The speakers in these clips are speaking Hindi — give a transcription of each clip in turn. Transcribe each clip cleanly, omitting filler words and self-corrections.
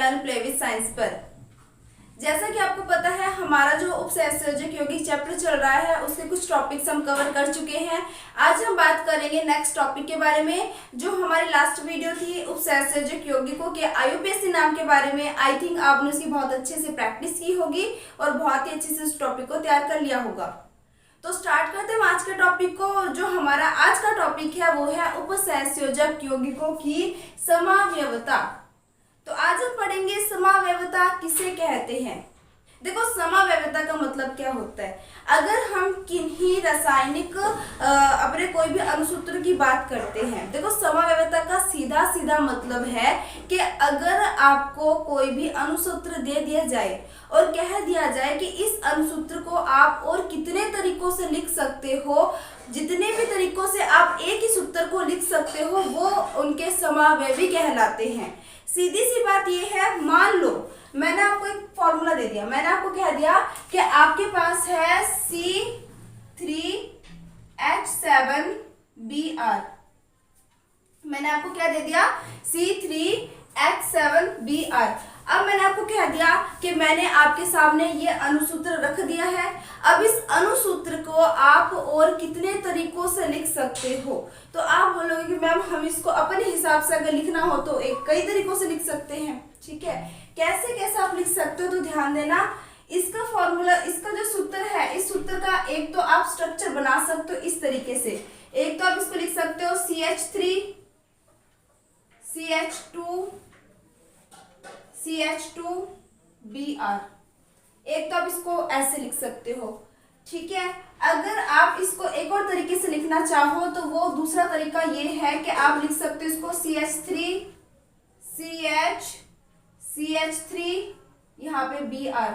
लर्न प्ले विद साइंस पर। जैसा कि आपको पता है हमारा जो उपसहसंयोजक यौगिक चैप्टर चल रहा है उसके कुछ टॉपिक्स हम कवर कर चुके हैं। आज हम बात करेंगे नेक्स्ट टॉपिक के बारे में। जो हमारी लास्ट वीडियो थी उपसहसंयोजक यौगिकों के आईयूपीएसी नाम के बारे में, आई थिंक आपने उसकी बहुत अच्छे से प्रैक्टिस की होगी और बहुत ही अच्छे से उस टॉपिक को तैयार कर लिया होगा। तो स्टार्ट करते हैं आज के टॉपिक को। जो हमारा आज का टॉपिक है वो है उपसहसंयोजक यौगिकों की समावयवता। तो आज हम पढ़ेंगे समावयवता किसे कहते हैं। देखो समावयवता का मतलब क्या होता है। अगर हम किन्हीं रासायनिक अपने कोई भी अणुसूत्र की बात करते हैं, देखो समावयवता का सीधा सीधा मतलब है कि अगर आपको कोई भी अणुसूत्र दे दिया जाए और कह दिया जाए कि इस अणुसूत्र को आप और कितने तरीकों से लिख सकते हो, जितने भी तरीकों से आप एक ही सूत्र को लिख सकते हो वो उनके समावयवी कहलाते हैं। सीधी सी बात ये है, मान लो मैंने आपको एक फॉर्मूला दे दिया, मैंने आपको कह दिया कि आपके पास है C3H7Br। मैंने आपको क्या दे दिया, C3H7Br। अब मैंने आपको कह दिया कि मैंने आपके सामने ये अणुसूत्र रख दिया है। अब इस अणुसूत्र को आप और कितने तरीकों से लिख सकते हो। तो आप बोलोगे कि मैम हम इसको अपने हिसाब से अगर लिखना हो तो कई तरीकों से लिख सकते हैं। ठीक है, कैसे कैसे आप लिख सकते हो तो ध्यान देना। इसका फॉर्मूला, इसका जो सूत्र है, इस सूत्र का एक तो आप स्ट्रक्चर बना सकते हो इस तरीके से। एक तो आप इसको लिख सकते हो CH3CH2Br। एक तो आप इसको ऐसे लिख सकते हो। ठीक है, अगर आप इसको एक और तरीके से लिखना चाहो तो वो दूसरा तरीका ये है कि आप लिख सकते हो इसको CH3 यहाँ पे Br।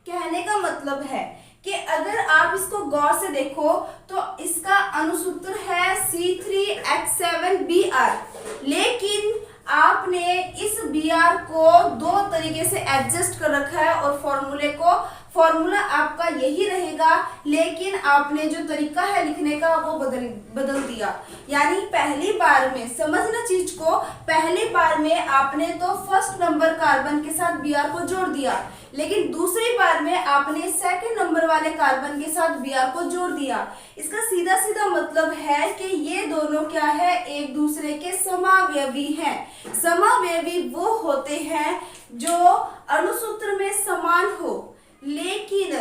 कहने का मतलब है कि अगर आप इसको गौर से देखो तो इसका अणुसूत्र है C3H7Br, लेकिन आपने इस Br को दो तरीके से एडजस्ट कर रखा है और फॉर्मूला आपका यही रहेगा, लेकिन आपने जो तरीका है लिखने का वो बदल दिया। यानी पहली बार में, समझना चीज को, पहली बार में आपने तो फर्स्ट नंबर कार्बन के साथ Br को जोड़ दिया, लेकिन दूसरी बार में आपने सेकंड नंबर वाले कार्बन के साथ Br को जोड़ दिया। इसका सीधा सीधा मतलब है कि ये दोनों क्या है, एक दूसरे के समावयवी हैं। समावयवी वो होते हैं जो अणुसूत्र में समान हो, लेकिन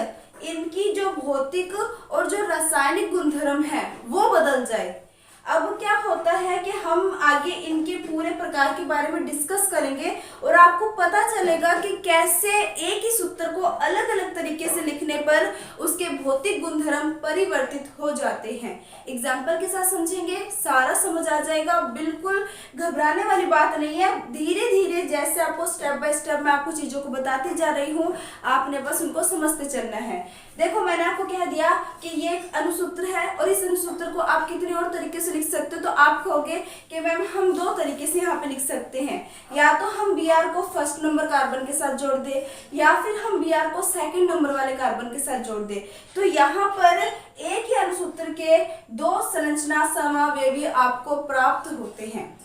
इनकी जो भौतिक और जो रासायनिक गुणधर्म है वो बदल जाए। अब क्या होता है कि हम आगे इनके पूरे प्रकार के बारे में डिस्कस करेंगे और आपको पता चलेगा कि कैसे एक ही सूत्र को अलग अलग तरीके से लिखने पर उसके भौतिक गुणधर्म परिवर्तित हो जाते हैं। एग्जाम्पल के साथ समझेंगे, सारा समझ आ जाएगा। बिल्कुल घबराने वाली बात नहीं है। धीरे धीरे जैसे आपको स्टेप बाय स्टेप मैं आपको चीजों को बताती जा रही हूँ, आपने बस उनको समझते चलना है। देखो मैंने आपको कह दिया कि ये एक अणुसूत्र है और इस अणुसूत्र को आप कितने और तरीके से लिख सकते हो। तो आप कहोगे कि मैम हम दो तरीके से यहाँ पे लिख सकते हैं, या तो हम Br को फर्स्ट नंबर कार्बन के साथ जोड़ दे या फिर हम Br को सेकंड नंबर वाले कार्बन के साथ जोड़ दे। तो यहाँ पर एक ही अणुसूत्र के दो संरचना समावयवी आपको प्राप्त होते हैं।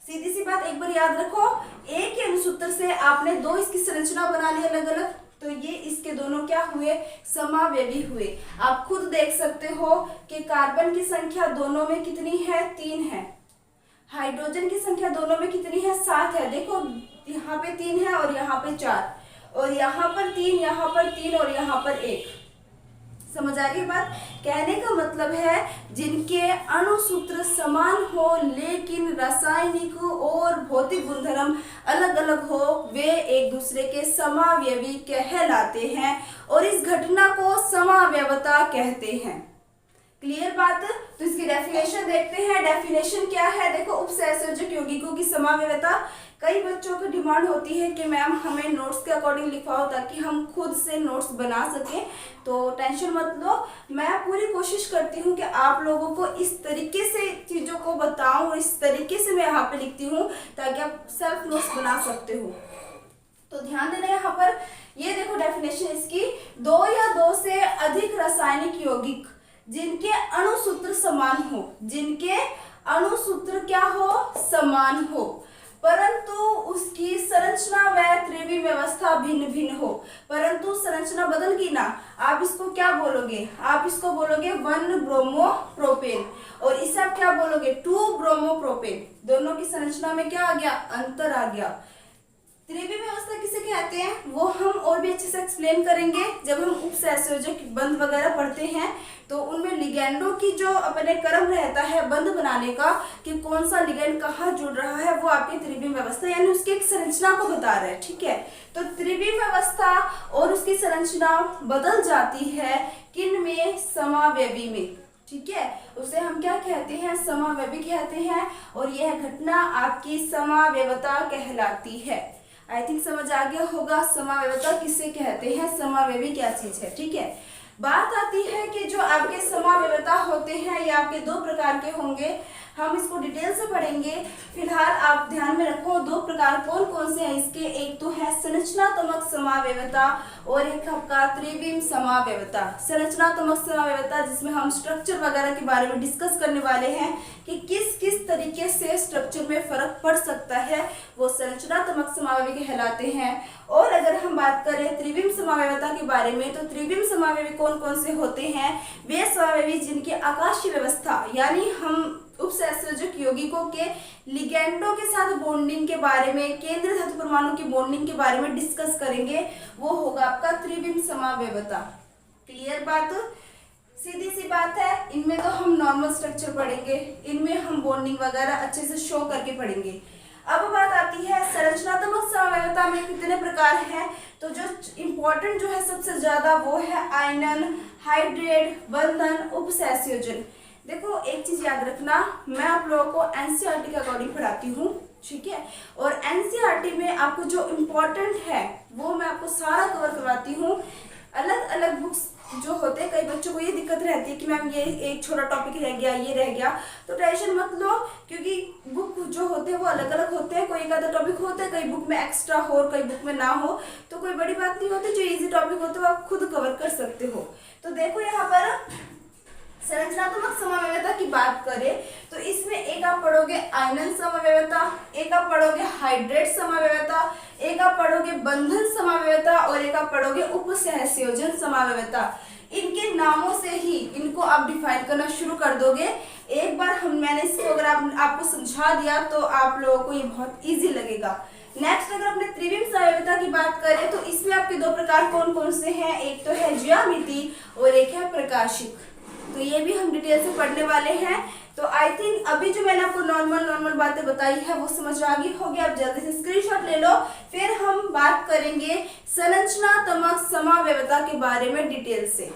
सीधी सी बात एक बार याद रखो, एक ही अणुसूत्र से आपने दो इसकी संरचना बना ली अलग अलग, तो ये इसके दोनों क्या हुए, समावयवी हुए। आप खुद देख सकते हो कि कार्बन की संख्या दोनों में कितनी है, 3 है। हाइड्रोजन की संख्या दोनों में कितनी है, 7 है। देखो यहाँ पे 3 है और यहाँ पे 4, और यहाँ पर 3, यहाँ पर 3 और यहाँ पर 1। समझ आ रही है बात। कहने का मतलब है जिनके अणुसूत्र समान हो लेकिन रासायनिक और भौतिक गुणधर्म अलग अलग हो, वे एक दूसरे के समावयवी कहलाते हैं और इस घटना को समावयवता कहते हैं। क्लियर बात। तो इसकी डेफिनेशन देखते हैं। डेफिनेशन क्या है, देखो उपसहसंयोजक यौगिकों की समावयवता। कई बच्चों की डिमांड होती है कि मैम हमें नोट्स के अकॉर्डिंग लिखवाओ ताकि हम खुद से नोट्स बना सकें। तो टेंशन मत लो, मैं पूरी कोशिश करती हूँ कि आप लोगों को इस तरीके से चीज़ों को बताऊँ, इस तरीके से मैं यहाँ पे लिखती हूँ ताकि आप सेल्फ नोट्स बना सकते हो। तो ध्यान देना यहाँ पर, ये देखो डेफिनेशन इसकी, 2 या 2 से अधिक रासायनिक यौगिक जिनके अणुसूत्र समान हो, जिनके अणुसूत्र क्या हो, समान हो, परंतु उसकी संरचना व त्रिविम व्यवस्था भिन्न भिन्न हो, परंतु संरचना बदल गई ना। आप इसको क्या बोलोगे, आप इसको बोलोगे 1 ब्रोमो प्रोपेन, और इसे आप क्या बोलोगे 2 ब्रोमो प्रोपेन। दोनों की संरचना में क्या आ गया, अंतर आ गया। त्रिविम व्यवस्था किसे कहते हैं वो हम और भी अच्छे से एक्सप्लेन करेंगे जब हम उपसहसंयोजक बंध वगैरह पढ़ते हैं, तो उनमें लिगेंडों की जो अपने क्रम रहता है बंध बनाने का कि कौन सा लिगेंड कहाँ जुड़ रहा है, वो आपकी त्रिविम व्यवस्था यानी उसकी एक संरचना को बता रहा है। ठीक है, तो त्रिविम व्यवस्था और उसकी संरचना बदल जाती है किन में, समावयवी में। ठीक है, उसे हम क्या कहते हैं, समावयवी कहते हैं, और यह घटना आपकी समावयवता कहलाती है। आई थिंक समझ आ गया होगा समावयवता किसे कहते हैं, समावयवी क्या चीज है। ठीक है, बात आती है कि जो आपके समावयवता होते हैं ये आपके 2 प्रकार के होंगे, हम इसको डिटेल से पढ़ेंगे। फिलहाल आप ध्यान में रखो 2 प्रकार कौन कौन से हैं इसके, एक तो है संरचनात्मक समावयवता और एक आपका त्रिविम समावयवता। संरचनात्मक समावयवता जिसमें हम स्ट्रक्चर वगैरह के बारे में डिस्कस करने वाले हैं कि किस किस तरीके से स्ट्रक्चर में फर्क पड़ सकता है, वो संरचनात्मक समावयवी कहलाते हैं। और अगर हम बात करें त्रिविम समावयवता के बारे में, तो त्रिविम समावयवी कौन कौन से होते हैं, वे समावयवी जिनकी आकाशीय व्यवस्था यानी हम उपसहसंयोजक यौगिकों के लिगेंडों के साथ बॉन्डिंग के बारे में, केंद्रीय धातु परमाणु की बॉन्डिंग के बारे में डिस्कस करेंगे, वो होगा आपका त्रिविम समावयवता। क्लियर बात, सीधी सी बात है। इनमें तो हम नॉर्मल स्ट्रक्चर पढ़ेंगे, इनमें हम बॉन्डिंग वगैरह अच्छे से शो करके पढ़ेंगे। अब बात आती है संरचनात्मक समावयवता में कितने प्रकार हैं, तो जो इम्पोर्टेंट जो है सबसे ज्यादा वो है आयनन, हाइड्रेट, बंधन, उपसहसंयोजन। देखो एक चीज याद रखना, मैं आप लोगों को एनसीईआरटी के अकॉर्डिंग पढ़ाती हूँ, ठीक है, और एनसीईआरटी में आपको जो इम्पोर्टेंट है वो मैं आपको सारा कवर करवाती हूँ। अलग अलग बुक्स जो होते हैं, कई बच्चों को ये दिक्कत रहती है कि मैम ये एक छोटा टॉपिक रह गया, ये रह गया, तो टेंशन मत लो, क्योंकि बुक जो होते हैं वो अलग अलग होते हैं। कोई एक आधा टॉपिक होता है, कई बुक में एक्स्ट्रा हो और कई बुक में ना हो, तो कोई बड़ी बात नहीं होती। जो इजी टॉपिक होते हैं वो आप खुद कवर कर सकते हो। तो देखो यहाँ पर संरचनात्मक समावयवता की बात करें तो इसमें एक आप पढ़ोगे आयनन समावयवता, एक आप पढ़ोगे हाइड्रेट समावयवता, एक आप पढ़ोगे बंधन समावयवता और एक आप पढ़ोगे उपसहसंयोजन समावयवता। इनके नामों से ही इनको आप डिफाइन करना शुरू कर दोगे। एक बार मैंने इसको अगर आपको समझा दिया तो आप लोगों को ये बहुत इजी लगेगा। नेक्स्ट अगर अपने त्रिविम समावयवता की बात करें तो इसमें आपके 2 प्रकार कौन कौन से हैं, एक तो है ज्यामिति और एक है प्रकाशिक। तो ये भी हम डिटेल से पढ़ने वाले हैं। तो आई थिंक अभी जो मैंने आपको नॉर्मल बातें बताई है वो समझ आ गई होगी। आप जल्दी से स्क्रीनशॉट ले लो, फिर हम बात करेंगे संरचनात्मक समावयवता के बारे में डिटेल से।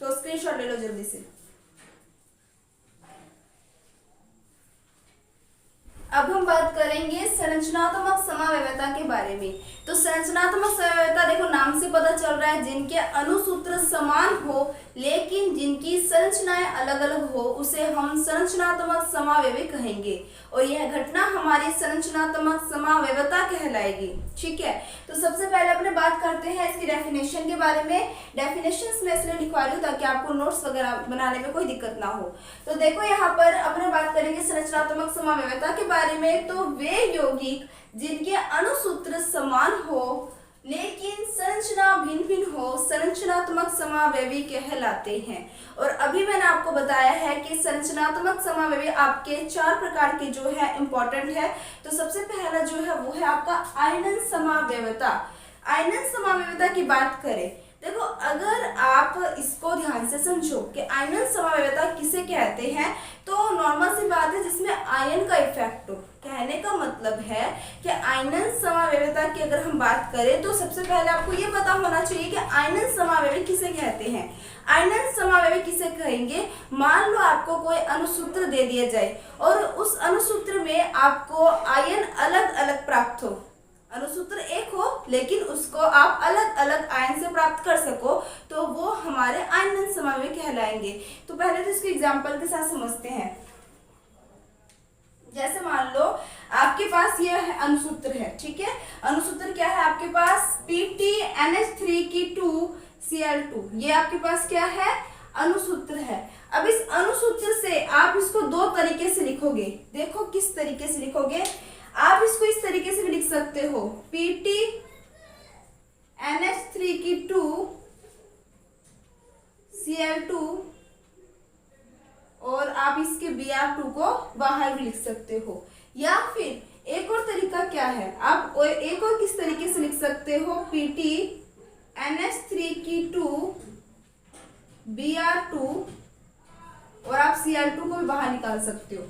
तो स्क्रीनशॉट ले लो जल्दी से। अब हम बात करेंगे संरचनात्मक समावयवता के बारे में। तो संरचनात्मक समावयवता देखो नाम से पता चल रहा है, जिनके अणुसूत्र समान हो लेकिन जिनकी संरचनाएं अलग अलग हो उसे हम संरचनात्मक समावयवी कहेंगे, और यह घटना हमारी संरचनात्मक समावयवता कहलाएगी। ठीक है, तो सबसे पहले अपने बात करते हैं इसकी डेफिनेशन के बारे में। डेफिनेशंस में इसलिए लिखवा रही हूँ ताकि आपको नोट्स वगैरह बनाने में कोई दिक्कत ना हो। तो देखो यहाँ पर अपने बात करेंगे संरचनात्मक समावयवता के बारे में। तो वे यौगिक जिनके अणुसूत्र समान हो लेकिन संरचना भिन्न भिन्न हो संरचनात्मक समावयवी कहलाते हैं। और अभी मैंने आपको बताया है कि संरचनात्मक समावयवी आपके 4 प्रकार के जो है इंपॉर्टेंट है। तो सबसे पहला जो है वो है आपका आयनन समावयवता। आयनन समावयवता की बात करें, देखो अगर आप इसको ध्यान से समझो कि आयनन समावयवता किसे कहते हैं, तो नॉर्मल सी बात है जिसमें आयन का इफेक्ट हो। कहने का मतलब है कि आयनन समावयवता की अगर हम बात करें तो सबसे पहले आपको ये पता होना चाहिए कि आयनन समावयवी किसे कहते हैं। आयनन समावयवी किसे कहेंगे, मान लो आपको कोई अणुसूत्र दे दिया जाए और उस अणुसूत्र में आपको आयन अलग अलग प्राप्त हो, अणुसूत्र एक हो लेकिन उसको आप अलग अलग आयन से प्राप्त कर सको, तो वो हमारे आयनन समावयवी कहलाएंगे। तो पहले तो इसको एग्जांपल के साथ समझते हैं। जैसे मान लो आपके पास ये है अणुसूत्र है, ठीक है, अणुसूत्र क्या है आपके पास PTNH3 की 2Cl2, ये आपके पास क्या है अणुसूत्र है। अब इस अणुसूत्र से आप इसको 2 तरीके से लिखोगे। देखो किस तरीके से लिखोगे, आप इसको इस तरीके से भी लिख सकते हो, Pt NH3 की 2 Cl2, और आप इसके Br2 को बाहर भी लिख सकते हो। या फिर एक और तरीका क्या है, आप एक और किस तरीके से लिख सकते हो, Pt NH3 की 2 Br2, और आप Cl2 को भी बाहर निकाल सकते हो।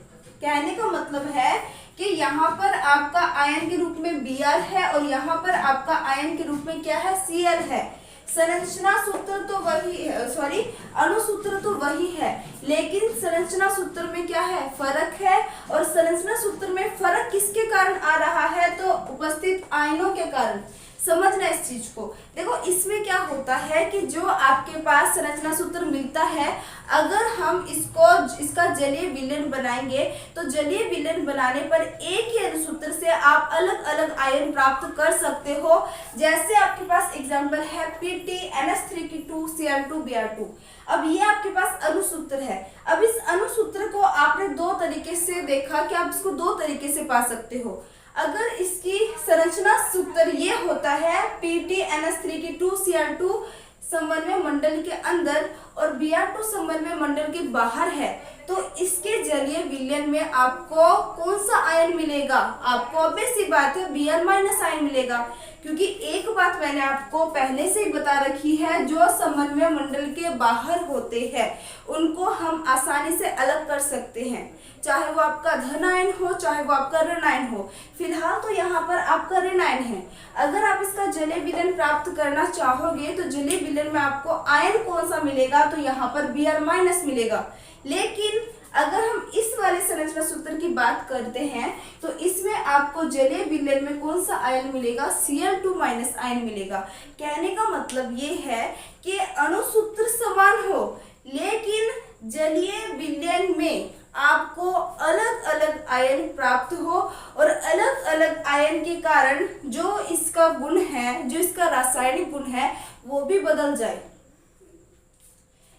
कहने का मतलब है कि यहाँ पर आपका आयन के रूप में Br है और यहाँ पर आपका आयन के रूप में क्या है, Cl है। संरचना सूत्र तो वही है, सॉरी अणुसूत्र तो वही है, लेकिन संरचना सूत्र में क्या है, फर्क है। और संरचना सूत्र में फर्क किसके कारण आ रहा है, तो उपस्थित आयनों के कारण। समझना इस चीज को। देखो इसमें क्या होता है कि जो आपके पास संरचना सूत्र मिलता है, अगर हम इसका जलीय विलयन बनाएंगे तो जलीय विलयन बनाने पर एक ही अणुसूत्र से आप अलग अलग आयन प्राप्त कर सकते हो। जैसे आपके पास एग्जांपल है Pt NH3 की 2 Cl2 Br2। अब ये आपके पास अणुसूत्र है। अब इस अणुसूत्र को आपने दो तरीके से देखा कि आप इसको दो तरीके से पा सकते हो। अगर इसकी संरचना सूत्र ये होता है Pt NH3 की 2 Cl2 समन्वय मंडल के अंदर और Br2 समन्वय मंडल के बाहर है, तो इसके जलीय विलयन में आपको कौन सा आयन मिलेगा, आपको ऑब्वियस सी बात है Br- आयन मिलेगा। क्योंकि एक बात मैंने आपको पहले से ही बता रखी है, जो समन्वय मंडल के बाहर होते हैं उनको हम आसानी से अलग कर सकते हैं, चाहे वो आपका धन आयन हो चाहे वो आपका ऋण आयन हो। फिलहाल तो यहाँ पर आपका ऋण आयन है। अगर आप इसका जलीय विलयन प्राप्त करना चाहोगे तो जलीय विलयन में आपको आयन कौन सा मिलेगा, तो यहाँ पर Br- मिलेगा। लेकिन अगर हम इस वाले संरचना सूत्र की बात करते हैं तो इसमें आपको जलीय विलयन में कौन सा आयन मिलेगा, Cl2- आयन मिलेगा। कहने का मतलब ये है कि अणुसूत्र समान हो लेकिन जलीय विलयन में आपको अलग अलग आयन प्राप्त हो, और अलग अलग आयन के कारण जो इसका गुण है, जो इसका रासायनिक गुण है, वो भी बदल जाए।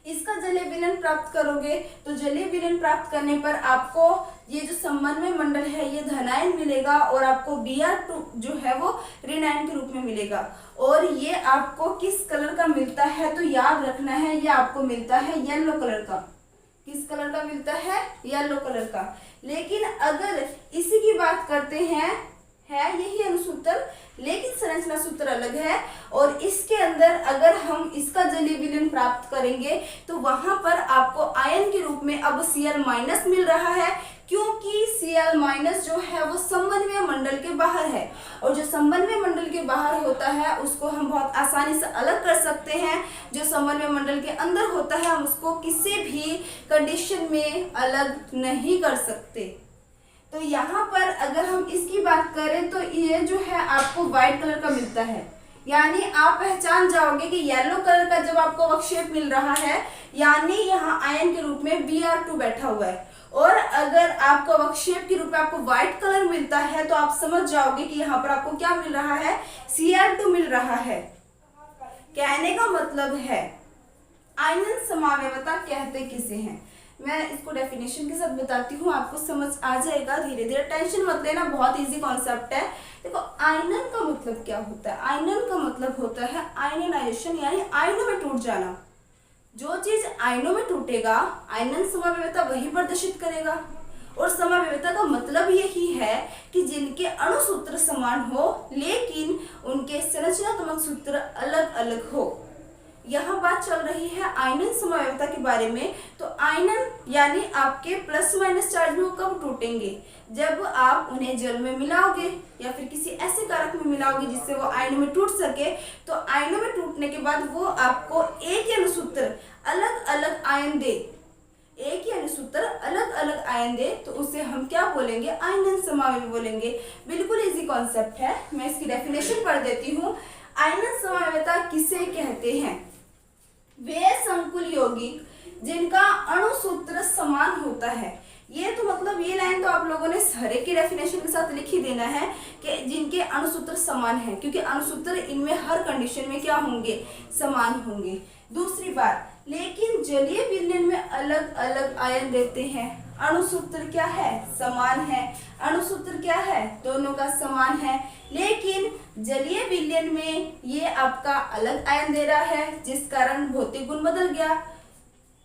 इसका जलीय विलयन प्राप्त करोगे तो जलीय विलयन प्राप्त करने पर आपको ये जो समन्वय मंडल है ये धनायन मिलेगा और आपको Br2 जो है वो ऋणायन के रूप में मिलेगा। और ये आपको किस कलर का मिलता है, तो याद रखना है ये आपको मिलता है येलो कलर का। किस कलर का मिलता है, येलो कलर का। लेकिन अगर इसी की बात करते हैं, है यही अणुसूत्र लेकिन संरचना सूत्र अलग है, और इसके अंदर अगर हम इसका जलीय विलयन प्राप्त करेंगे तो वहां पर आपको आयन के रूप में अब Cl- मिल रहा है, क्योंकि Cl- जो है वो समन्वय मंडल के बाहर है, और जो समन्वय मंडल के बाहर होता है उसको हम बहुत आसानी से अलग कर सकते हैं। जो समन्वय मंडल के अंदर होता है हम उसको किसी भी कंडीशन में अलग नहीं कर सकते। तो यहाँ पर अगर हम इसकी बात करें तो ये जो है आपको व्हाइट कलर का मिलता है, यानी आप पहचान जाओगे कि येलो कलर का जब आपको अवक्षेप मिल रहा है यानी यहाँ आयन के रूप में Br2 बैठा हुआ है, और अगर आपको अवक्षेप के रूप में आपको व्हाइट कलर मिलता है तो आप समझ जाओगे कि यहाँ पर आपको क्या मिल रहा है, Cl2 मिल रहा है। कहने का मतलब है आयनन समावयवता कहते किसे हैं, मैं इसको डेफिनेशन के साथ बताती हूँ, आपको समझ आ जाएगा धीरे धीरे, टेंशन मत लेना, बहुत इजी कॉन्सेप्ट है। देखो आयनन का मतलब क्या होता है, आयनन का मतलब होता है आयनाइजेशन, यानी आयनों में टूट जाना। जो चीज आयनों में टूटेगा आयनन समावयवता वही प्रदर्शित करेगा, और समावयवता का मतलब यही है कि जिनके अणुसूत्र समान हो लेकिन उनके संरचनात्मक सूत्र अलग अलग हो। यहाँ बात चल रही है आयनन समावयवता के बारे में। तो आयनन यानी आपके प्लस माइनस चार्ज में वो कब टूटेंगे, जब आप उन्हें जल में मिलाओगे या फिर किसी ऐसे कारक में मिलाओगे जिससे वो आयनों में टूट सके। तो आयनों में टूटने के बाद वो आपको एक ही अणुसूत्र अलग अलग आयन दे, एक ही अणुसूत्र अलग अलग आयन दे, तो उसे हम क्या बोलेंगे, आयनन समावयव बोलेंगे। बिल्कुल इजी कॉन्सेप्ट है, मैं इसकी डेफिनेशन पढ़ देती हूँ। आयनन समावयवता किसे कहते हैं, वे संकुल यौगिक जिनका अणुसूत्र समान होता है। ये तो मतलब ये लाइन तो आप लोगों ने हरे की डेफिनेशन के साथ लिख ही देना है कि जिनके अणुसूत्र समान है, क्योंकि अणुसूत्र इनमें हर कंडीशन में क्या होंगे, समान होंगे। दूसरी बात, लेकिन जलीय विलयन में अलग अलग आयन देते हैं। अणुसूत्र क्या है, समान है। अणुसूत्र क्या है, दोनों का समान है। लेकिन जलीय विलयन में ये आपका अलग आयन दे रहा है, जिस कारण भौतिक गुण बदल गया।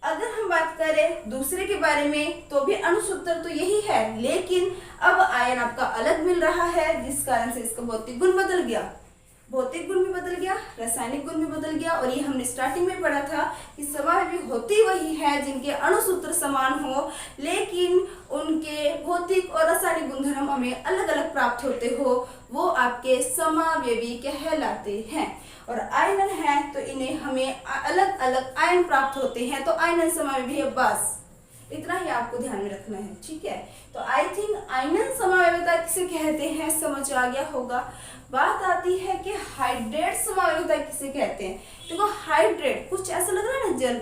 अगर हम बात करें दूसरे के बारे में तो भी अणुसूत्र तो यही है, लेकिन अब आयन आपका अलग मिल रहा है, जिस कारण से इसका भौतिक गुण बदल गया। भौतिक गुण भी बदल गया, रासायनिक गुण भी बदल गया। और ये हमने स्टार्टिंग में पढ़ा था कि समावेवी होती वही है जिनके अणुसूत्र समान हो, लेकिन उनके भौतिक और रासायनिक गुणधर्म हमें अलग अलग प्राप्त होते हो, वो आपके समावेवी कहलाते हैं। और आयनन है तो इन्हें हमें अलग अलग आयन प्राप्त होते हैं, तो आयनन समावेवी है, बस इतना ही आपको ध्यान में रखना है, ठीक है। तो आई थिंक आयनन समावेविता किसे कहते हैं समझ आ गया होगा। बात आती है कि हाइड्रेट समावेविता किसे कहते हैं। देखो हाइड्रेट कुछ ऐसा लग रहा है ना, जल।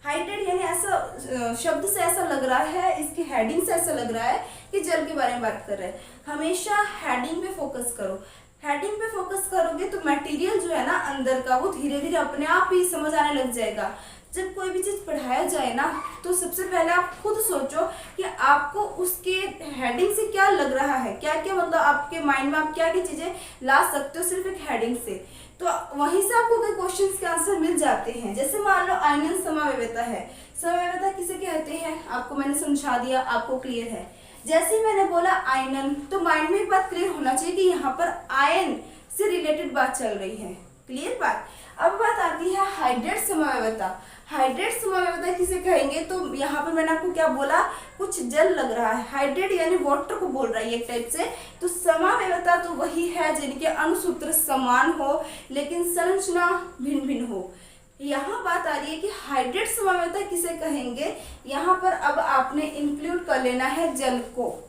हाइड्रेट यानी ऐसा शब्द से ऐसा लग रहा है, इसकी हेडिंग से ऐसा लग रहा है कि जल के बारे में बात कर रहे हैं। हमेशा हेडिंग पे फोकस करो। हेडिंग पे फोकस करोगे तो मटेरियल जो है ना अंदर का, वो धीरे धीरे अपने आप ही समझ आने लग जाएगा। जब कोई भी चीज पढ़ाया जाए ना, तो सबसे पहले आप खुद सोचो कि आपको उसके हेडिंग से क्या लग रहा है, क्या क्या मतलब आपके माइंड में आप क्या क्या चीजें ला सकते हो सिर्फ एक हेडिंग से। तो वहीं से आपको कई क्वेश्चंस के आंसर मिल जाते हैं। जैसे मान लो आयनन समावेविता है। समावेविता किसे कहते हैं, आपको मैंने समझा दिया, आपको क्लियर है। जैसे मैंने बोला आयनन, तो माइंड में एक बात क्लियर होना चाहिए कि यहाँ पर आयन से रिलेटेड बात चल रही है, क्लियर बात। अब बात आती है हाइड्रेट समावेविता। हाइड्रेट समावेविता किसे कहेंगे, तो यहाँ पर मैंने आपको क्या बोला, कुछ जल लग रहा है, हाइड्रेट यानी वाटर को बोल रहा है एक टाइप से। तो समावेविता तो वही है जिनके अणुसूत्र समान हो लेकिन संरचना भिन्न भिन्न हो। यहाँ बात आ रही है कि हाइड्रेट समावेविता किसे कहेंगे। यहाँ पर अब आपने इंक्लूड कर लेना है जल को।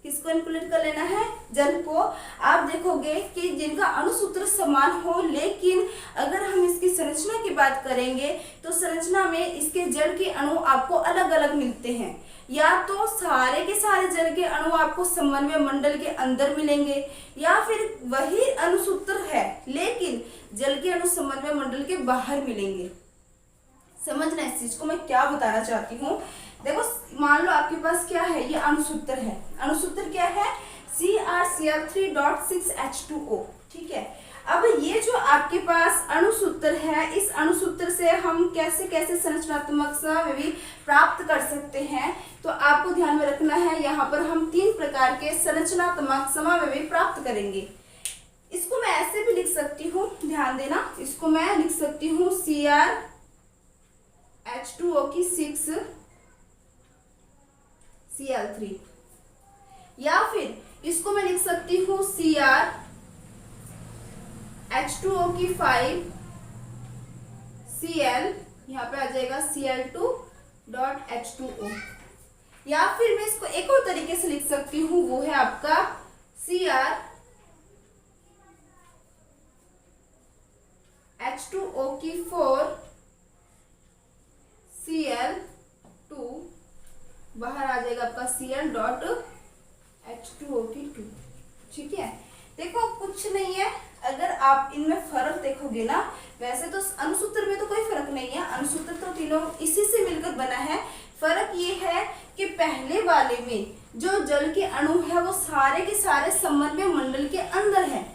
किसको इंक्लूड कर लेना है, जल को। आप देखोगे कि जिनका अणुसूत्र समान हो, लेकिन अगर हम इसकी संरचना की बात करेंगे तो संरचना में इसके जल के अणु आपको अलग अलग मिलते हैं। या तो सारे के सारे जल के अणु आपको समन्वय मंडल के अंदर मिलेंगे, या फिर वही अणुसूत्र है लेकिन जल के अणु समन्वय मंडल के बाहर मिलेंगे। समझना इस चीज को मैं क्या बताना चाहती हूँ। देखो मान लो आपके पास क्या है, ये अणुसूत्र है। अणुसूत्र क्या है, CrCl3.6H2O, ठीक है। अब ये जो आपके पास अणुसूत्र है, इस अणुसूत्र से हम कैसे कैसे संरचनात्मक समावेवी प्राप्त कर सकते हैं, तो आपको ध्यान में रखना है। यहाँ पर हम 3 प्रकार के संरचनात्मक समावेवी प्राप्त करेंगे। इसको मैं ऐसे भी लिख सकती हूँ, ध्यान देना, इसको मैं लिख सकती हूँ CrH2O की 6Cl3, या फिर इसको मैं लिख सकती हूँ CrH2O की 5Cl, यहाँ पे आ जाएगा Cl2.H2O। या फिर मैं इसको एक और तरीके से लिख सकती हूँ, वो है आपका CrH2O की 4Cl2, बाहर आ जाएगा आपका Cl.H2O की 2, ठीक है। देखो कुछ नहीं है, अगर आप इनमें फर्क देखोगे ना, वैसे तो अणुसूत्र में तो कोई फर्क नहीं है, अणुसूत्र तो तीनों इसी से मिलकर बना है। फर्क ये है कि पहले वाले में जो जल के अणु है वो सारे के सारे समन्वय मंडल के अंदर है,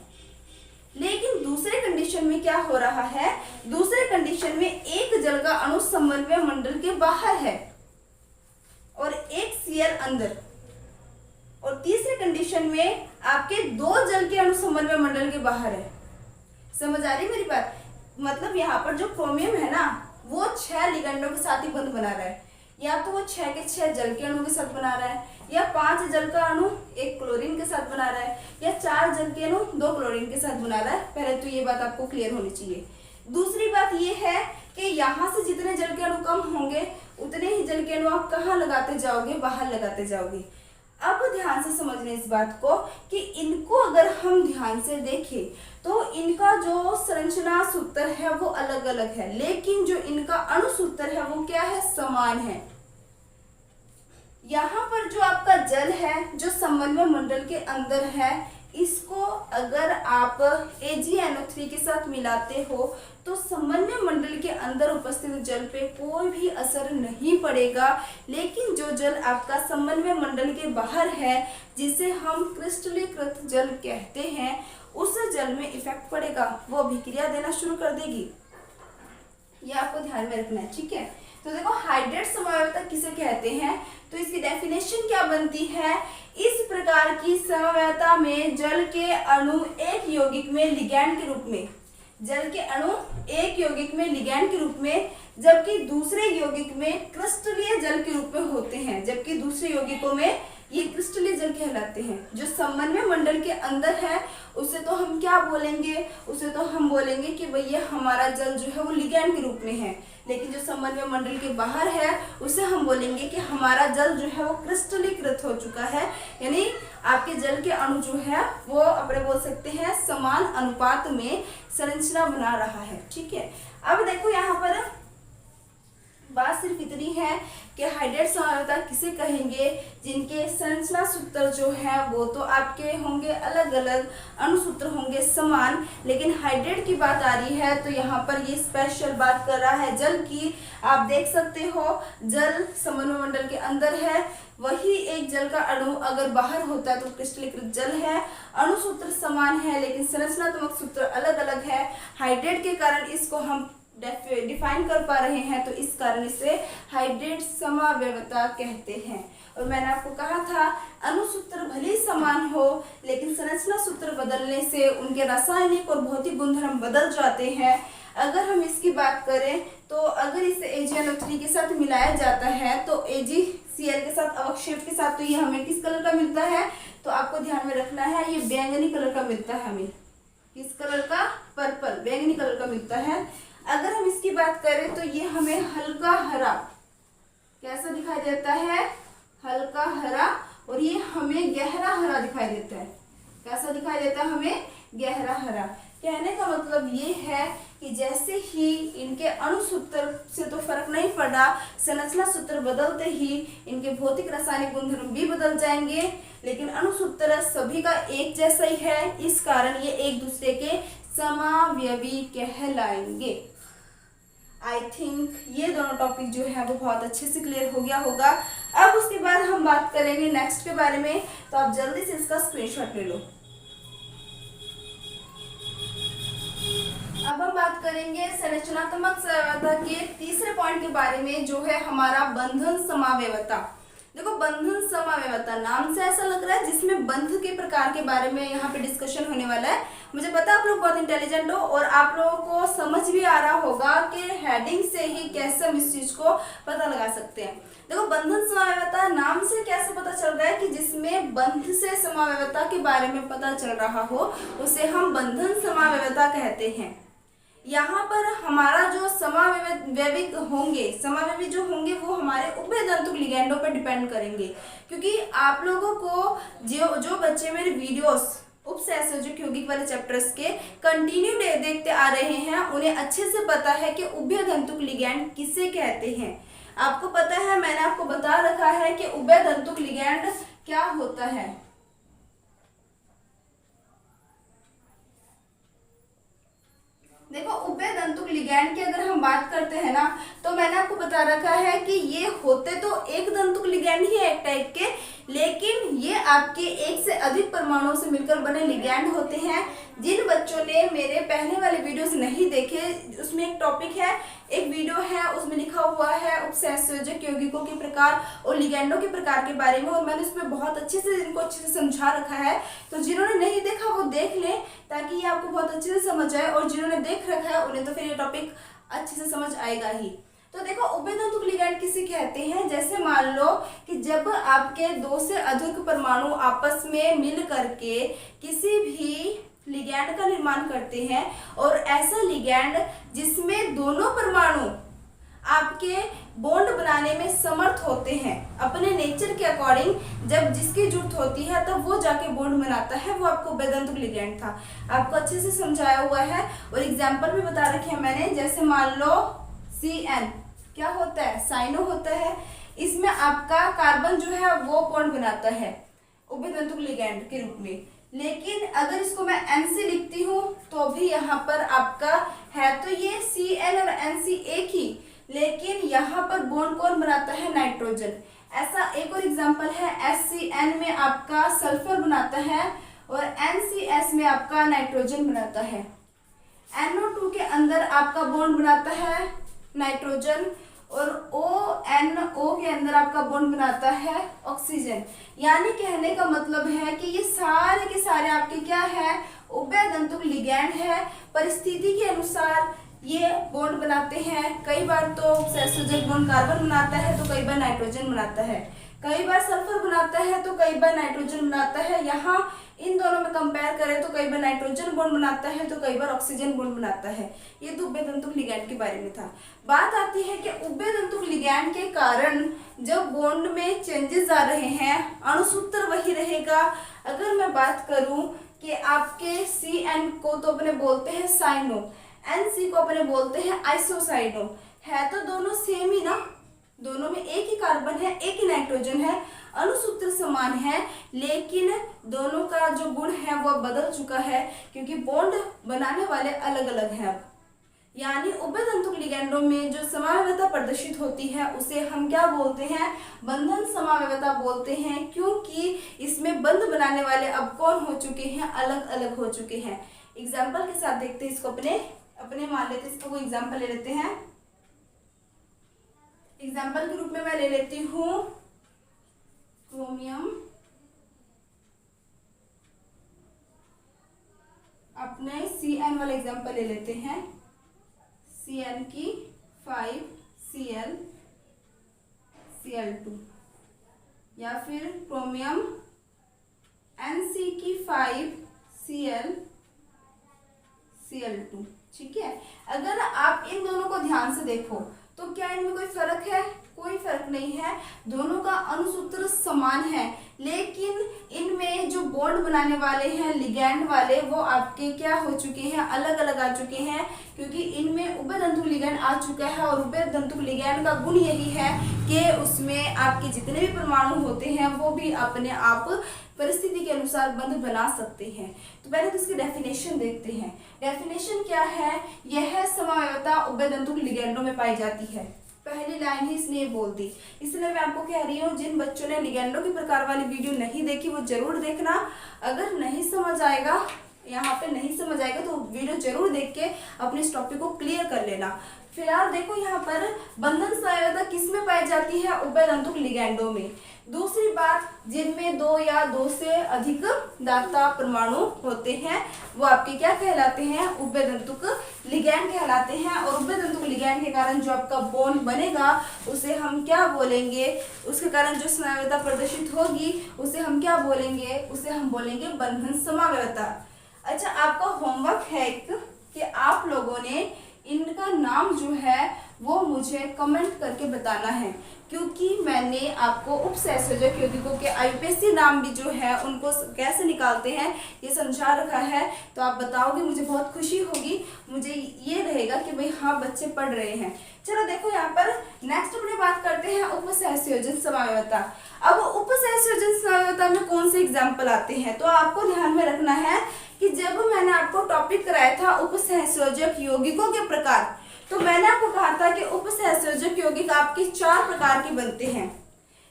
लेकिन दूसरे कंडीशन में क्या हो रहा है, दूसरे कंडीशन में एक जल का अणु समन्वय मंडल के बाहर है और एक Cl अंदर, और तीसरे कंडीशन में आपके 2 जल के अणु समन्वय मंडल के बाहर है। समझ आ रही मेरी बात, मतलब यहाँ पर जो क्रोमियम है ना, वो 6 लिगेंडों के साथ ही बंध बना रहा है, या तो वो 6 के 6 जल के अणु के साथ बना रहा है, या 5 जल का अणु 1 क्लोरीन के साथ बना रहा है, या 4 जल के अणु 2 क्लोरीन के साथ बना रहा है। पहले तो ये बात आपको क्लियर होनी चाहिए। दूसरी बात ये है कि यहाँ से जितने जल के अणु कम होंगे उतने ही जल के अणु आप कहाँ लगाते जाओगे, बाहर लगाते जाओगे। अब ध्यान से समझने इस बात को कि इनको अगर हम ध्यान से देखें तो इनका जो संरचना सूत्र है वो अलग अलग है, लेकिन जो इनका अणु सूत्र है वो क्या है, समान है। यहाँ पर जो आपका जल है जो समन्वय मंडल के अंदर है, इसको अगर आप AgNO3 के साथ मिलाते हो तो समन्वय मंडल के अंदर उपस्थित जल पे कोई भी असर नहीं पड़ेगा, लेकिन जो जल आपका समन्वय मंडल के बाहर है, जिसे हम क्रिस्टलीकृत जल कहते हैं, उस जल में इफेक्ट पड़ेगा, वो अभिक्रिया देना शुरू कर देगी। ये आपको ध्यान में रखना है, ठीक है। तो देखो हाइड्रेट समवायवता किसे कहते हैं, तो इसकी डेफिनेशन क्या बनती है, इस प्रकार की समवायवता में जल के अणु एक यौगिक में लिगैंड के रूप में, जल के अणु एक यौगिक में लिगैंड के रूप में, जबकि दूसरे यौगिक में क्रिस्टलीय जल के रूप में होते हैं, जबकि दूसरे यौगिकों में ये क्रिस्टलीय जल कहलाते हैं। जो समन्वय मंडल के अंदर है उसे तो हम क्या बोलेंगे, उसे तो हम बोलेंगे कि भैया हमारा जल जो है वो लिगैंड के रूप में है, लेकिन जो समन्वय मंडल के बाहर है उसे हम बोलेंगे कि हमारा जल जो है वो क्रिस्टलीकृत हो चुका है, यानी आपके जल के अणु जो है वो अपने बोल सकते हैं समान अनुपात में संरचना बना रहा है, ठीक है। अब देखो यहाँ पर बात सिर्फ इतनी है कि हाइड्रेट समवायवता किसे कहेंगे, जिनके संरचना सूत्र जो है वो तो आपके होंगे अलग अलग, अणुसूत्र होंगे समान, लेकिन हाइड्रेट की बात आ रही है तो यहाँ पर ये स्पेशल बात कर रहा है जल की। आप देख सकते हो जल समन्वय मंडल के अंदर है, वही एक जल का अणु अगर बाहर होता है तो क्रिस्टलीकृत जल है, अणुसूत्र समान है लेकिन संरचनात्मक सूत्र अलग अलग है। हाइड्रेट के कारण इसको हम डिफाइन कर पा रहे हैं, तो इस कारण इसे हाइड्रेट समवायवता कहते हैं। और मैंने आपको कहा था अणुसूत्र भले ही समान हो लेकिन संरचना सूत्र बदलने से उनके रासायनिक और भौतिक गुणधर्म बदल जाते हैं। अगर हम इसकी बात करें तो अगर इसे AgNO3 के साथ मिलाया जाता है तो AgCl के साथ अवक्षेप के साथ, तो ये हमें किस कलर का मिलता है, तो आपको ध्यान में रखना है ये बैंगनी कलर का मिलता है हमें, किस कलर का, पर्पल, बैंगनी कलर का मिलता है। अगर हम इसकी बात करें तो ये हमें हल्का हरा कैसा दिखाई देता है, हल्का हरा, और ये हमें गहरा हरा दिखाई देता है, कैसा दिखाई देता है हमें, गहरा हरा। कहने का मतलब ये है कि जैसे ही इनके अणुसूत्र से तो फर्क नहीं पड़ा, संरचना सूत्र बदलते ही इनके भौतिक रासायनिक गुणधर्म भी बदल जाएंगे, लेकिन अणुसूत्र सभी का एक जैसा ही है, इस कारण ये एक दूसरे के समावयवी कहलाएंगे। आई थिंक ये दोनों टॉपिक जो है वो बहुत अच्छे से क्लियर हो गया होगा। अब उसके बाद हम बात करेंगे नेक्स्ट के बारे में, तो आप जल्दी से इसका स्क्रीनशॉट ले लो। अब हम बात करेंगे संरचनात्मक समवायवता के तीसरे पॉइंट के बारे में, जो है हमारा बंधन समवायवता। देखो बंधन समवायवता नाम से ऐसा लग रहा है जिसमें बंध के प्रकार के बारे में यहाँ पे डिस्कशन होने वाला है। मुझे पता है आप लोग बहुत इंटेलिजेंट हो और आप लोगों को समझ भी आ रहा होगा कि हेडिंग से ही कैसे हम इस चीज को पता लगा सकते हैं। देखो बंधन समवायवता नाम से कैसे पता चल रहा है कि जिसमें बंध से समवायवता के बारे में पता चल रहा हो उसे हम बंधन समवायवता कहते हैं। यहाँ पर हमारा जो समावयवी जो होंगे वो हमारे उभयतंतुक लिगैंडों पर डिपेंड करेंगे, क्योंकि आप लोगों को जो बच्चे मेरे वीडियोस उपसंयोजक यौगिक वाले चैप्टर्स के कंटिन्यू देखते आ रहे हैं उन्हें अच्छे से पता है कि उभयतंतुक लिगैंड किसे कहते हैं। आपको पता है, मैंने आपको बता रखा है कि उभयतंतुक लिगैंड क्या होता है। देखो उभयतंतुक लिगैंड की अगर हम बात करते हैं ना, तो मैंने आपको बता रखा है कि ये होते तो एक दंतुक लिगैंड ही है एक टाइप के, लेकिन ये आपके एक से अधिक परमाणुओं से मिलकर बने लिगैंड होते हैं। जिन बच्चों ने मेरे पहले वाले वीडियोस नहीं देखे, उसमें एक टॉपिक है, एक वीडियो है, उसमें लिखा हुआ है उपसंयोजक यौगिकों के प्रकार और लिगैंडों के प्रकार के बारे में, और मैंने उसमें बहुत अच्छे से इनको अच्छे से समझा रखा है। तो जिन्होंने नहीं देखा वो देख लें ताकि ये आपको बहुत अच्छे से समझ आए, और जिन्होंने देख रखा है उन्हें तो फिर ये टॉपिक अच्छे से समझ आएगा ही। तो देखो उभयतंतुक लिगैंड किसे कहते हैं, जैसे मान लो कि जब आपके दो से अधिक परमाणु आपस में मिल करके किसी भी लिगैंड का निर्माण करते हैं, और ऐसा लिगैंड जिसमें दोनों परमाणु आपके बॉन्ड बनाने में समर्थ होते हैं अपने नेचर के अकॉर्डिंग, जब जिसकी जरूरत होती है तब वो जाके बॉन्ड बनाता है, वो आपको उभयतंतुक लिगैंड था। आपको अच्छे से समझाया हुआ है और एग्जाम्पल भी बता रखे हैं मैंने। जैसे मान लो CN क्या होता है, साइनो होता है, इसमें आपका कार्बन जो है वो बॉन्ड बनाता है उभयतंतुक लिगैंड के रूप में। लेकिन अगर इसको मैं NC लिखती हूँ तो भी यहाँ पर आपका है तो ये Cl और NC एक ही, लेकिन यहाँ पर बॉन्ड कौन बनाता है? नाइट्रोजन। ऐसा एक और एग्जांपल है, SCN में आपका सल्फर बनाता है और NCS में आपका नाइट्रोजन बनाता है। NO2 के अंदर आपका बॉन्ड बनाता है नाइट्रोजन और ONO के अंदर आपका बॉन्ड बनाता है ऑक्सीजन। यानी कहने का मतलब है कि ये सारे के सारे आपके क्या है? उभयदंतुक लिगैंड है। परिस्थिति के अनुसार ये बॉन्ड बनाते हैं। कई बार तो सहसंयोजक बॉन्ड कार्बन बनाता है तो कई बार नाइट्रोजन बनाता है, कई बार सल्फर बनाता है तो कई बार नाइट्रोजन बनाता है। यहाँ इन दोनों में कंपेयर करें तो कई बार नाइट्रोजन बॉन्ड बनाता है तो कई बार ऑक्सीजन बॉन्ड बनाता है। ये तो उभयदंतुक लिगैंड के बारे में था। बात आती है कि उभयदंतुक लिगैंड के कारण जब बॉन्ड में चेंजेस आ रहे हैं, अणुसूत्र वही रहेगा। अगर मैं बात करूं कि आपके CN को तो अपने बोलते हैं साइनो, NC को अपने बोलते हैं आइसोसाइनो, है तो दोनों सेम ही ना, दोनों में एक ही कार्बन है, एक ही नाइट्रोजन है, अणुसूत्र समान है, लेकिन दोनों का जो गुण है वह बदल चुका है क्योंकि बॉन्ड बनाने वाले अलग अलग हैं। यानी उभयदंतुक लिगैंडों में जो समावयवता प्रदर्शित होती है उसे हम क्या बोलते हैं? बंधन समावयवता बोलते हैं, क्योंकि इसमें बंध बनाने वाले अब कौन हो चुके हैं? अलग अलग हो चुके हैं। एग्जाम्पल के साथ देखते हैं इसको, अपने मान लेते हैं, इसको कोई एग्जाम्पल ले लेते हैं। एग्जाम्पल के रूप में मैं ले लेती हूँ क्रोमियम, अपने CN वाला एग्जाम्पल ले लेते हैं, CN की 5Cl Cl2, या फिर क्रोमियम NC की 5Cl Cl2। ठीक है, अगर आप इन दोनों को ध्यान से देखो तो क्या इनमें कोई फर्क है? कोई फर्क नहीं है, दोनों का अणुसूत्र समान है, लेकिन इनमें जो बॉन्ड बनाने वाले हैं लिगैंड वाले वो आपके क्या हो चुके हैं? अलग अलग आ चुके हैं, क्योंकि इनमें उभयदंतुक लिगैंड आ चुका है और उभयदंतुक लिगैंड का गुण यही है कि उसमें आपके जितने भी परमाणु होते हैं वो भी अपने आप परिस्थिति के अनुसार बंध बना सकते हैं। तो पहले तो इसकी डेफिनेशन देखते हैं। डेफिनेशन क्या है? यह समावयवता उभयदंतुक लिगैंडों में पाई जाती है। पहली लाइन ही इसने बोल दी, इसलिए मैं आपको कह रही हूँ जिन बच्चों ने लिगैंडों के प्रकार वाली वीडियो नहीं देखी वो जरूर देखना। अगर नहीं समझ आएगा, यहाँ पे नहीं समझ आएगा तो वीडियो जरूर देख के अपने इस टॉपिक को क्लियर कर लेना। फिलहाल देखो यहाँ पर बंधन समावयवता किसमें पाई जाती है? उभयदंतुक लिगैंडों में। दूसरी बात, जिनमें 2 या 2 से अधिक दाता परमाणु होते हैं वो आपके क्या कहलाते हैं? उभयदंतुक लिगैंड कहलाते हैं। और उभयदंतुक लिगैंड के कारण जो आपका बॉन्ड बनेगा उसे हम क्या बोलेंगे? उसके कारण जो समावयवता प्रदर्शित होगी उसे हम क्या बोलेंगे? उसे हम बोलेंगे बंधन समावयवता। अच्छा, आपका होमवर्क है कि आप लोगों ने इनका नाम जो है वो मुझे कमेंट करके बताना है, क्योंकि मैंने आपको उपसहसंयोजक यौगिकों के IUPAC नाम भी जो है उनको कैसे निकालते हैं ये समझा रखा है। तो आप बताओगे, मुझे बहुत खुशी होगी, मुझे ये रहेगा कि भाई हाँ बच्चे पढ़ रहे हैं। चलो देखो यहाँ पर नेक्स्ट अपने बात करते हैं उपसहसंयोजन समावयवता। अब उपसहसंयोजन समावयवता में कौन से एग्जाम्पल आते हैं? तो आपको ध्यान में रखना है कि जब मैंने आपको टॉपिक कराया था उपसहसंयोजक यौगिकों के प्रकार, तो मैंने आपको कहा था कि उपसहसंयोजक यौगिक आपके 4 प्रकार के बनते हैं।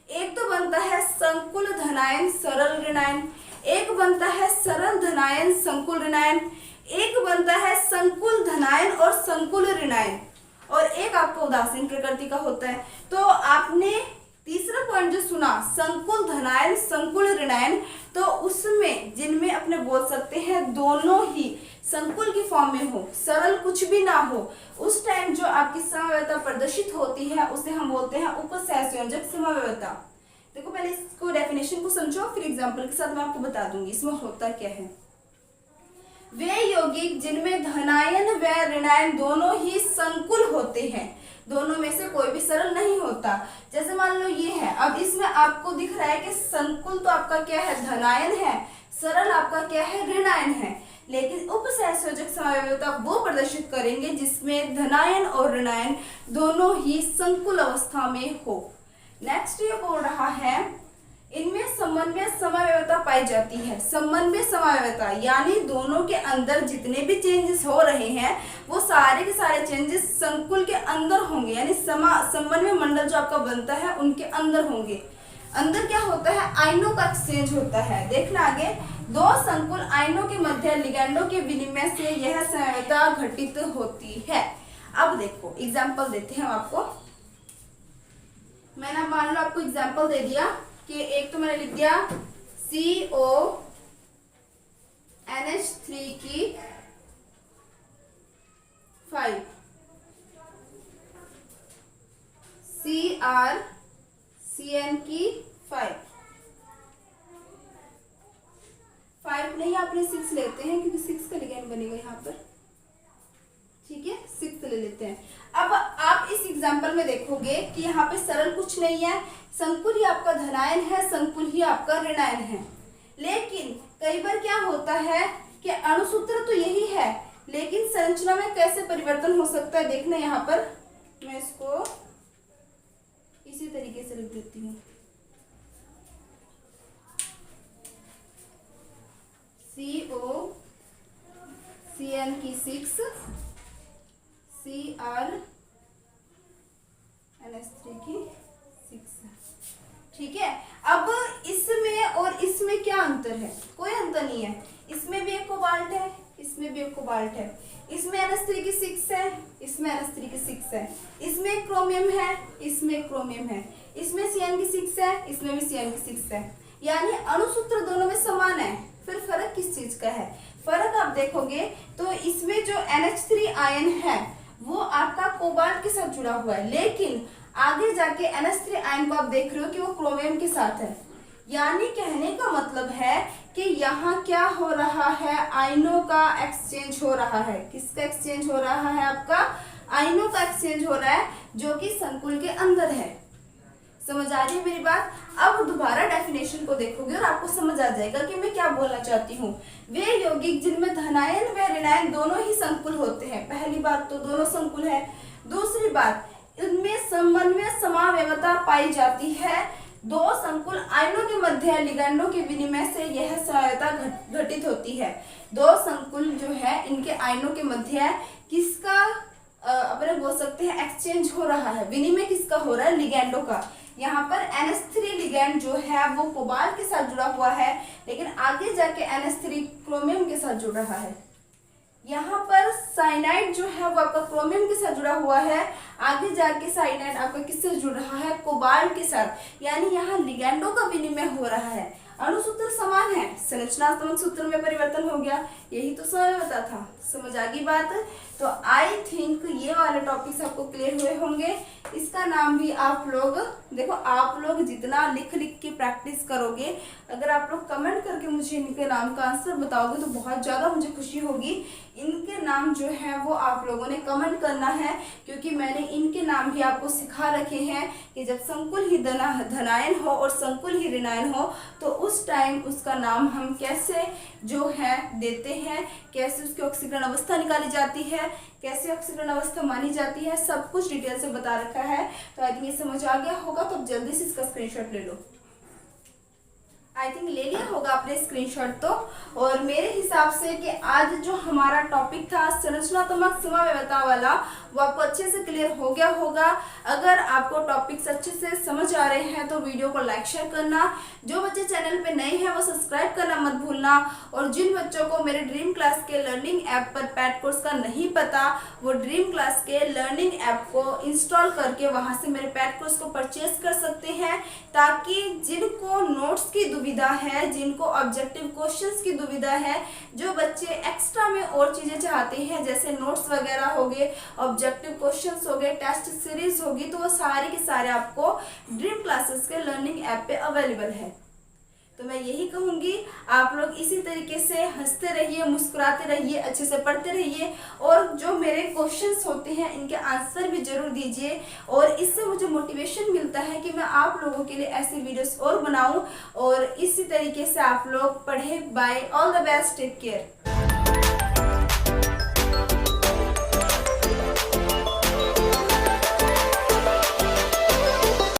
एक तो बनता है संकुल धनायन सरल ऋणायन, एक बनता है सरल धनायन संकुल ऋणायन, एक बनता है संकुल धनायन और संकुल ऋणायन, और एक आपको उदासीन प्रकृति का होता है। तो आपने तीसरा पॉइंट जो सुना संकुल धनायन संकुल ऋणायन, तो उसमें जिनमें अपने बोल सकते हैं दोनों ही संकुल की फॉर्म में हो, सरल कुछ भी ना हो, उस टाइम जो आपकी समावयवता प्रदर्शित होती है उसे हम बोलते हैं उपसहसंयोजक समावयवता। देखो पहले इसको डेफिनेशन को समझो, फिर एग्जांपल के साथ मैं आपको बता दूंगी इसमें होता क्या है। वे यौगिक जिनमें धनायन व ऋणायन दोनों ही संकुल होते हैं, दोनों में से कोई भी सरल नहीं होता। जैसे मान लो ये है, अब इसमें आपको दिख रहा है कि संकुल तो आपका क्या है? धनायन है, सरल आपका क्या है? ऋणायन है। लेकिन उपसहसंयोजक समावयवता वो प्रदर्शित करेंगे जिसमें धनायन और ऋणायन दोनों ही संकुल अवस्था में हो। नेक्स्ट ये बोल रहा है इनमें समन्वय समावयवता पाई जाती है। समन्वय समावयवता यानी दोनों के अंदर जितने भी चेंजेस हो रहे हैं वो सारे के सारे चेंजेस संकुल के अंदर होंगे, यानी समन्वय मंडल जो आपका बनता है उनके अंदर होंगे। अंदर क्या होता है, आयनों का एक्सचेंज होता है। देखना आगे, दो संकुल आयनों के मध्य लिगैंडों के विनिमय से यह समन्वयता घटित होती है। अब देखो एग्जाम्पल देते हैं हम आपको। मैंने मान लो आपको एग्जाम्पल दे दिया कि एक तो मैंने लिख दिया CONH3 की 5, CrCN की 5 नहीं, आपने 6 लेते हैं क्योंकि 6 का लिगैंड बनेगा यहाँ पर, ठीक है, 6 ले लेते हैं। अब आप इस एग्जाम्पल में देखोगे कि यहाँ पे सरल कुछ नहीं है, संकुल ही आपका धनायन है, संकुल ही आपका ऋणायन है। लेकिन कई बार क्या होता है कि अणुसूत्र तो यही है लेकिन संरचना में कैसे परिवर्तन हो सकता है। देखना यहाँ पर मैं इसको इसी तरीके से लिख देती हूँ, COCN की 6, CrNH3 की 6, ठीक है। अब इसमें और इसमें क्या अंतर है, कोई अंतर नहीं है। इसमें भी एक कोबाल्ट है, इसमें भी एक कोबाल्ट है, इसमें NH3 की 6 है, इसमें NH3 की 6 है, इसमें क्रोमियम है, इसमें क्रोमियम है, इसमें CN की 6 है, इसमें भी CN की 6 है, यानी अणुसूत्र दोनों में समान है। फिर फर्क किस चीज का है, फर्क आप देखोगे तो इसमें जो NH3 आयन है वो आपका कोबाल्ट के साथ जुड़ा हुआ है, लेकिन आगे जाके NH3 आयन को आप देख रहे हो कि वो क्रोमियम के साथ है। यानी कहने का मतलब है कि यहाँ क्या हो रहा है, आयनों का एक्सचेंज हो रहा है। किसका एक्सचेंज हो रहा है, आपका आयनों का एक्सचेंज हो रहा है जो कि संकुल के अंदर है। समझ आ रही है मेरी बात। अब दोबारा डेफिनेशन को देखोगे और आपको समझ आ जाएगा कि मैं क्या बोलना चाहती हूँ। वे यौगिक जिनमें धनायन व ऋणायन दोनों ही संकुल होते हैं, पहली बात तो दोनों संकुल है। दूसरी बात, इनमें समन्वय समावयवता पाई जाती है। दो संकुल आयनों के मध्य लिगैंडों के विनिमय से यह समन्वयता घटित होती है। दो संकुल जो है इनके आयनों के मध्य किसका अपने बोल सकते हैं एक्सचेंज हो रहा है, विनिमय किसका हो रहा है, लिगैंडों का। यहाँ पर NH3 लिगैंड जो है वो कोबाल्ट के साथ जुड़ा हुआ है, लेकिन आगे जाके NH3 क्रोमियम के साथ जुड़ रहा है। यहाँ पर साइनाइड जो है वो आपका क्रोमियम के साथ जुड़ा हुआ है, आगे जाके साइनाइड आपका किससे जुड़ रहा है, कोबाल्ट के साथ। यानी यहाँ लिगैंडों का विनिमय हो रहा है। अणुसूत्र समान है, संरचनात्मक सूत्र में परिवर्तन हो गया, यही तो समझ था। समझ आ गई बात। तो आई थिंक ये वाले टॉपिक्स आपको क्लियर हुए होंगे। इसका नाम भी आप लोग देखो, आप लोग जितना लिख लिख के प्रैक्टिस करोगे, अगर आप लोग कमेंट करके मुझे इनके नाम का आंसर बताओगे तो बहुत ज़्यादा मुझे खुशी होगी। इनके नाम जो है वो आप लोगों ने कमेंट करना है, क्योंकि मैंने इनके नाम भी आपको सिखा रखे हैं कि जब संकुल ही धनायन हो और संकुल ही ऋणायन हो तो उस टाइम उसका नाम हम कैसे जो है देते हैं, कैसे उसकी ऑक्सीकरण अवस्था निकाली जाती है, कैसे ऑक्सीकरण अवस्था मानी जाती है, सब कुछ डिटेल से बता रखा है। तो आई थिंक ये समझ आ गया होगा। तो अब जल्दी से इसका स्क्रीनशॉट ले लो। आई थिंक ले लिया होगा आपने स्क्रीनशॉट तो। और मेरे हिसाब से कि आज जो हमारा टॉपिक था संरचनात्मक समावयवता वाला, वो आपको अच्छे से क्लियर हो गया होगा। अगर आपको टॉपिक्स अच्छे से समझ आ रहे हैं तो वीडियो को लाइक शेयर करना। जो बच्चे चैनल पे नए हैं वो सब्सक्राइब करना मत भूलना। और जिन बच्चों को मेरे ड्रीम क्लास के लर्निंग ऐप पर पैट कोर्स का नहीं पता, वो ड्रीम क्लास के लर्निंग ऐप को इंस्टॉल करके वहाँ से मेरे पैट कोर्स को परचेज कर सकते हैं, ताकि जिनको नोट्स की दुविधा है, जिनको ऑब्जेक्टिव क्वेश्चंस की दुविधा है, जो बच्चे एक्स्ट्रा में और चीज़ें चाहते हैं जैसे नोट्स वगैरह हो गए, ऑब्जेक्टिव क्वेश्चंस हो गए, टेस्ट सीरीज होगी, तो वो सारे के सारे आपको ड्रीम क्लासेस के लर्निंग ऐप पे अवेलेबल है। तो मैं यही कहूँगी, आप लोग इसी तरीके से हंसते रहिए, मुस्कुराते रहिए, अच्छे से पढ़ते रहिए, और जो मेरे क्वेश्चंस होते हैं इनके आंसर भी जरूर दीजिए। और इससे मुझे मोटिवेशन मिलता है कि मैं आप लोगों के लिए ऐसी वीडियोस और बनाऊं। और इसी तरीके से आप लोग पढ़ें। Bye, all the best, take care.